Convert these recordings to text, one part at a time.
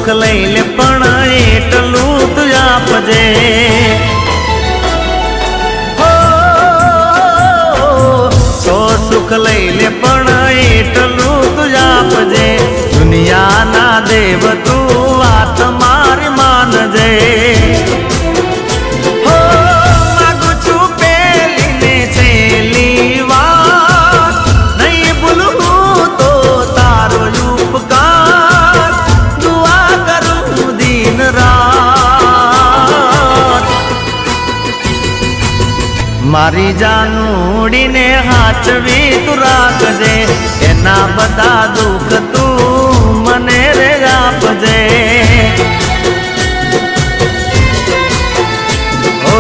સુખ લઈ લે પણ એટલું તું આપજે સુખ લઈ લે પણ એટલું તું આપજે દુનિયાના દેવ તું વાત મારી માનજે માગું છું પેલી ને છેલ્લી વાર નહીં ભૂલું તો તારો ઉપકાર દુઆ કરું દિન રાત મારી જાનુડીને હાચવી તું રાખજે એના બધા દુઃખ તું મને રે આપજે ઓ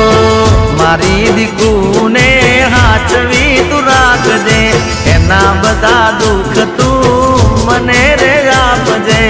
મારી દીકુને હાચવી તું રાખજે એના બધા દુઃખ તું મને રે આપજે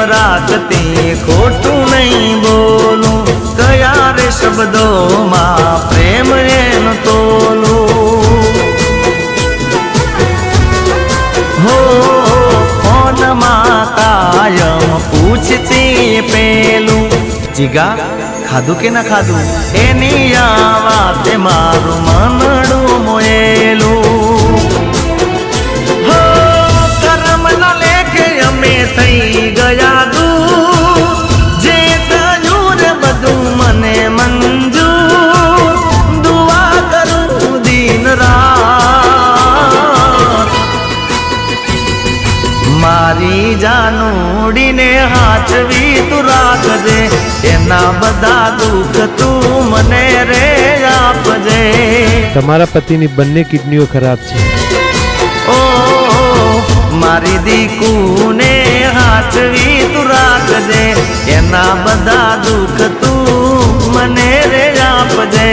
રાખતી ખોટું નહીં બોલું કયા રે શબ્દોમાં પ્રેમ એનો તોલું હો ફોનમાં કાયમ પૂછતી પેલું જીગા ખાધું કે ના ખાધું એની આ વાતે મારું મનડું મોયેલું હો કર્મ ના લેખે અમે થઈ ગયા જે થયું રે બધું મને મંજૂર દુઆ કરું દિન રાત મારી જાનુડીને હાચવી તું રાખજે એના બધા દુઃખ તું મને રે આપજે તમારા પતિની બંને કિડનીઓ ખરાબ છે મારી દીકુને હાચવી તું રાખજે એના બધા દુઃખ તું મને રે આપજે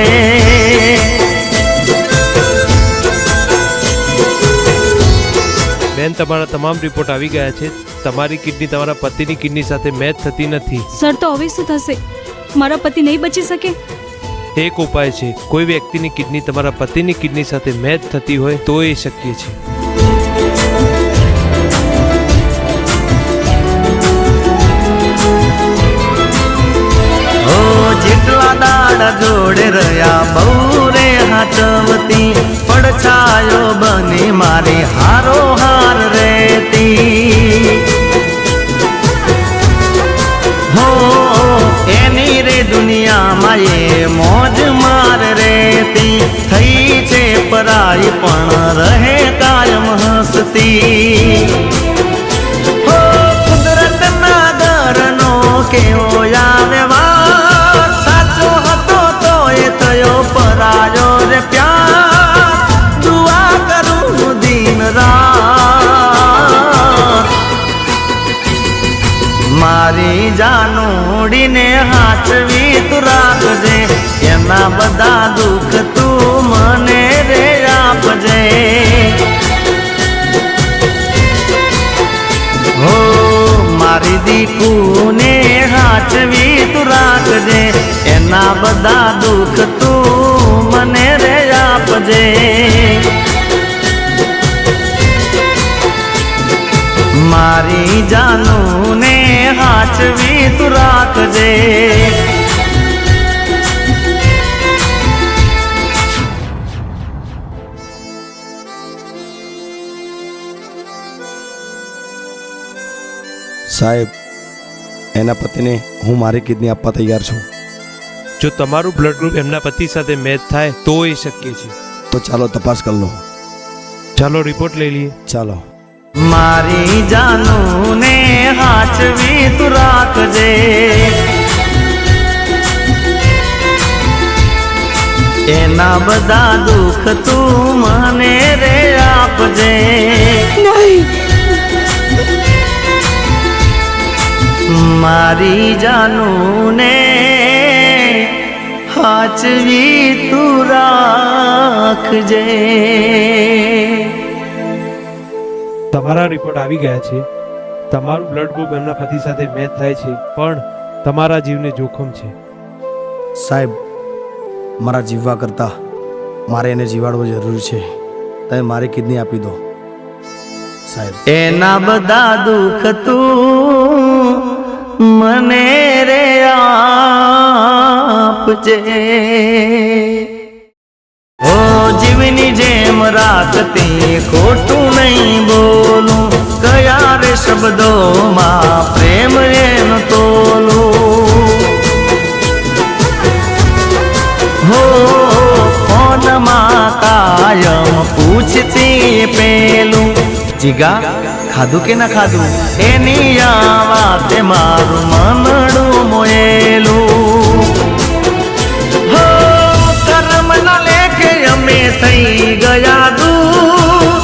બેન તમારા તમામ રિપોર્ટ આવી ગયા છે તમારી કિડની તમારા પતિની કિડની સાથે મેચ થતી નથી સર તો હવે શું થશે મારા પતિ નહીં બચી શકે એક ઉપાય છે કોઈ વ્યક્તિની કિડની તમારા પતિની કિડની સાથે મેચ થતી હોય તો એ શક્ય છે જેટલા દાડા જોડે રહ્યા બહુ રે હાચવતી પડછાયો બની મારી હારો હાર રહેતી હો એની રે દુનિયામાં એ મોજ માર રહેતી થઈ છે પરાઈ પણ રહે કાયમ હસતી હો કુદરતના ઘરનો કેવો આવે પરાયો રે પ્યાર દુઆ કરું દિન રાત મારી જાનુડીને હાચવી તું રાખજે એના બધા દુઃખ તું મને રે આપજે હો મારી દીકુને હાચવી તું રાખજે એના બધા દુઃખ તું મને રે આપજે મારી જાનુને હાચવી તું રાખજે સાહેબ એના પતિને હું મારી કિડની આપવા તૈયાર છું જો તમારું બ્લડ ગ્રુપ એમના પતિ સાથે મેચ થાય તો એ શક્ય છે તો ચાલો તપાસ કરી લો ચાલો રિપોર્ટ લઈ લઈએ ચાલો મારી જાનુને હાચવી તું રાખજે એના બધા દુઃખ તું મને રે આપજે મારી જાનું ને હાચવી તું રાખજે. તમારા રિપોર્ટ આવી ગયા છે. તમારું બ્લડ ગ્રુપ એમના પતિ સાથે મેચ થાય છે, પણ તમારા જીવને જોખમ છે. સાહેબ, મારા જીવવા કરતાં મારે એને જીવાડવો જરૂરી છે. તમે મારી કિડની આપી દો સાહેબ. એના બધા દુઃખ તું મને રે આપજે. ઓ જીવની જેમ રાખતી ખોટું નહીં બોલું, કયા રે શબ્દોમાં પ્રેમ એનો તોલું. હો ફોનમાં કાયમ પૂછતી પેલું, જીગા ખાધું કે ના ખાધું, એની આ વાતે મારું મનડું મોયેલું. હો કર્મના લેખે અમે થઈ ગયા દૂર,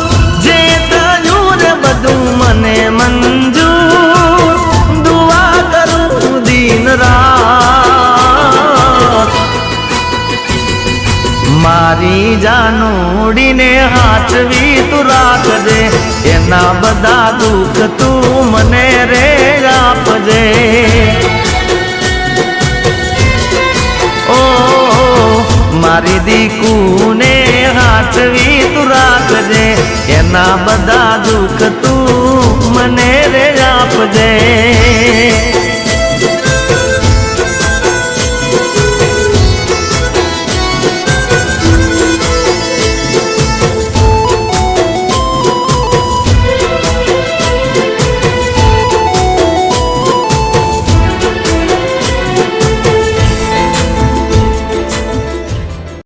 જે થયું રે બધું મને મંજૂર. દુઆ કરું દિન રાત, મારી જાનુડીને હાચવી તું રાખજે. એના બધા દુઃખ તું મને રે આપજે. ઓ મારી દીકુને હાચવી તું રાખજે. એના બધા દુઃખ તું મને રે આપજે.